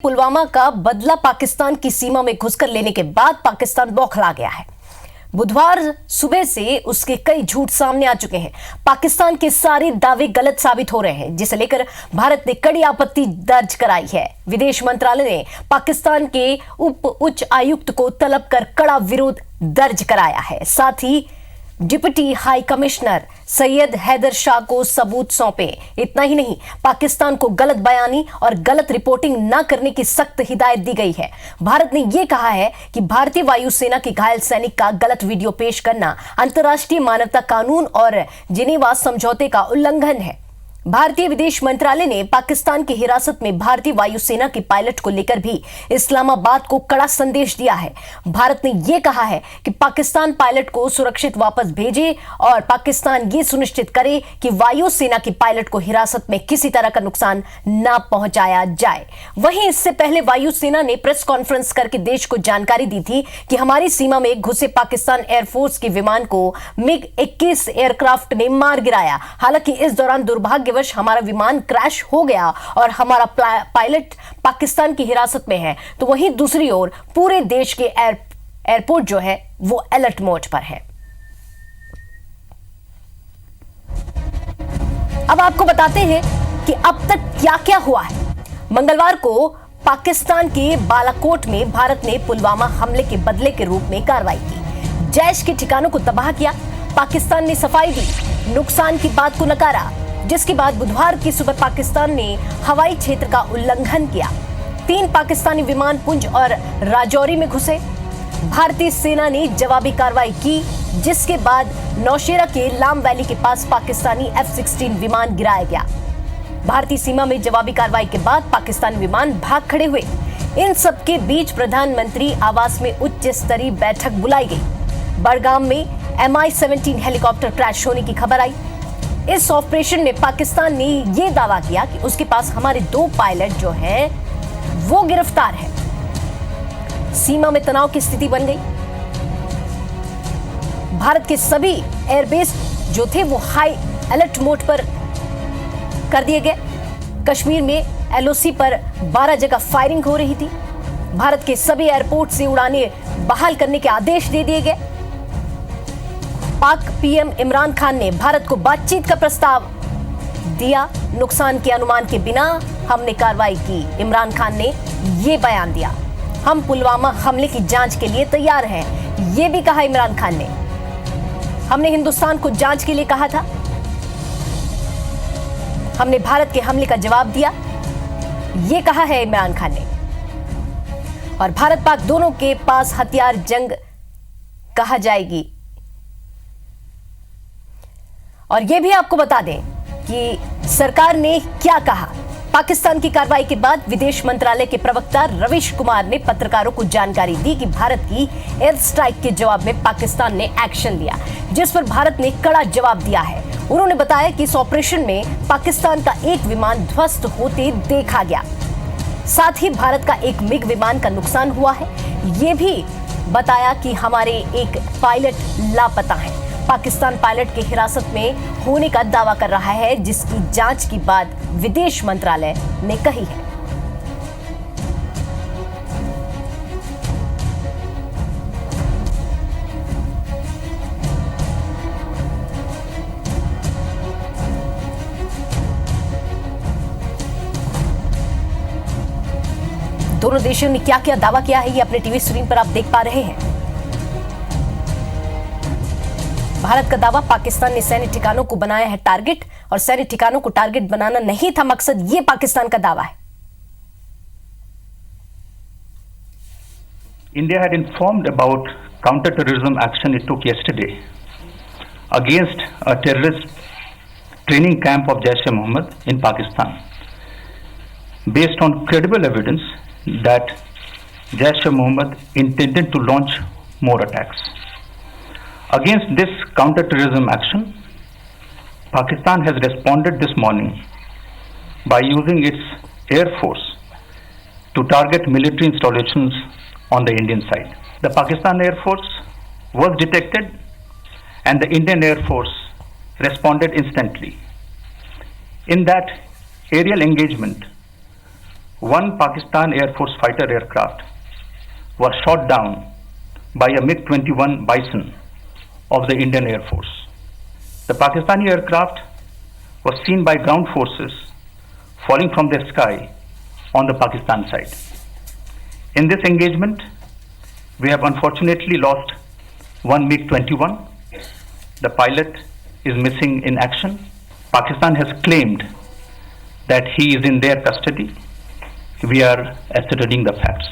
पुलवामा का बदला पाकिस्तान की सीमा में घुसकर लेने के बाद पाकिस्तान बौखला गया है। बुधवार सुबह से उसके कई झूठ सामने आ चुके हैं। पाकिस्तान के सारे दावे गलत साबित हो रहे हैं, जिसे लेकर भारत ने कड़ी आपत्ति दर्ज कराई है। विदेश मंत्रालय ने पाकिस्तान के उच्च आयुक्त को तलब कर कड़ा विरोध दर्ज कराया है। साथ ही deputy high commissioner Syed Haider Shah को सबूत सौंपे। इतना ही नहीं, पाकिस्तान को गलत बयानी और गलत रिपोर्टिंग न करने की सख्त हिदायत दी गई है। भारत ने यह कहा है कि भारतीय वायुसेना के घायल सैनिक का गलत वीडियो पेश करना अंतर्राष्ट्रीय मानवता कानून और जिनेवा समझौते का उल्लंघन है। भारतीय विदेश मंत्रालय ने पाकिस्तान की हिरासत में भारतीय वायुसेना के पायलट को लेकर भी इस्लामाबाद को कड़ा संदेश दिया है। भारत ने यह कहा है कि पाकिस्तान पायलट को सुरक्षित वापस भेजे और पाकिस्तान ये सुनिश्चित करे कि वायुसेना के पायलट को हिरासत में किसी तरह का नुकसान न पहुंचाया जाए। वहीं इससे पहले वायुसेना ने प्रेस कॉन्फ्रेंस करके देश को जानकारी दी थी कि हमारी सीमा में घुसे पाकिस्तान एयरफोर्स के विमान को MiG-21 एयरक्राफ्ट ने मार गिराया। हालांकि इस दौरान दुर्भाग्यवश हमारा विमान क्रैश हो गया और हमारा पायलट पाकिस्तान की हिरासत में है। तो वहीं दूसरी ओर पूरे देश के एयरपोर्ट जो है वो अलर्ट मोड पर है। अब आपको बताते हैं कि अब तक क्या क्या हुआ है। मंगलवार को पाकिस्तान के बालाकोट में भारत ने पुलवामा हमले के बदले के रूप में कार्रवाई की। जैश के ठिकानों को तबाह किया। पाकिस्तान ने सफाई दी, नुकसान की बात को नकारा, जिसके बाद बुधवार की सुबह पाकिस्तान ने हवाई क्षेत्र का उल्लंघन किया। 3 पाकिस्तानी विमान पुंछ और राजौरी में घुसे। भारतीय सेना ने जवाबी कार्रवाई की, जिसके बाद नौशेरा के लाम वैली के पास पाकिस्तानी F-16 विमान गिराया गया। भारतीय सीमा में जवाबी कार्रवाई के बाद पाकिस्तानी विमान भाग खड़े हुए। इन सबके बीच प्रधानमंत्री आवास में उच्च स्तरीय बैठक बुलाई गई। बड़गाम में Mi-17 हेलीकॉप्टर क्रैश होने की खबर आई। इस ऑपरेशन में पाकिस्तान ने यह दावा किया कि उसके पास हमारे 2 पायलट जो हैं वो गिरफ्तार हैं। सीमा में तनाव की स्थिति बन गई। भारत के सभी एयरबेस जो थे वो हाई अलर्ट मोड पर कर दिए गए। कश्मीर में LOC पर 12 जगह फायरिंग हो रही थी। भारत के सभी एयरपोर्ट से उड़ानें बहाल करने के आदेश दे दिए गए। पाक PM इमरान खान ने भारत को बातचीत का प्रस्ताव दिया। नुकसान के अनुमान के बिना हमने कार्रवाई की। इमरान खान ने यह बयान दिया। हम पुलवामा हमले की जांच के लिए तैयार हैं, यह भी कहा इमरान खान ने। हमने हिंदुस्तान को जांच के लिए कहा था। हमने भारत के हमले का जवाब दिया, यह कहा है इमरान खान ने। और भारत पाक दोनों के पास हथियार जंग कहा जाएगी। और यह भी आपको बता दें कि सरकार ने क्या कहा। पाकिस्तान की कार्रवाई के बाद विदेश मंत्रालय के प्रवक्ता रवीश कुमार ने पत्रकारों को जानकारी दी कि भारत की एयर स्ट्राइक के जवाब में पाकिस्तान ने एक्शन लिया, जिस पर भारत ने कड़ा जवाब दिया है। उन्होंने बताया कि इस ऑपरेशन में पाकिस्तान का एक विमान ध्वस्त होते देखा गया। साथ ही भारत का एक MiG विमान का नुकसान हुआ है। यह भी बताया कि हमारे एक पायलट लापता हैं। पाकिस्तान पायलट के हिरासत में होने का दावा कर रहा है, जिसकी जांच की बात विदेश मंत्रालय ने कही है। दोनों देशों ने क्या क्या दावा किया है, ये अपने टीवी स्क्रीन पर आप देख पा रहे हैं। भारत का दावा, पाकिस्तान ने सैन्य ठिकानों को बनाया है टारगेट और सैन्य ठिकानों को टारगेट बनाना नहीं था मकसद, यह पाकिस्तान का दावा है। India had informed about counter-terrorism action it took yesterday against a terrorist training camp of Jaish-e-Mohammed in Pakistan, based on credible evidence that Jaish-e-Mohammed intended to launch more attacks. Against this counter-terrorism action, Pakistan has responded this morning by using its Air Force to target military installations on the Indian side. The Pakistan Air Force was detected and the Indian Air Force responded instantly. In that aerial engagement, one Pakistan Air Force fighter aircraft was shot down by a MiG-21 Bison of the Indian Air Force. The Pakistani aircraft was seen by ground forces falling from the sky on the Pakistan side. In this engagement, we have unfortunately lost one MiG-21. The pilot is missing in action. Pakistan has claimed that he is in their custody. We are ascertaining the facts.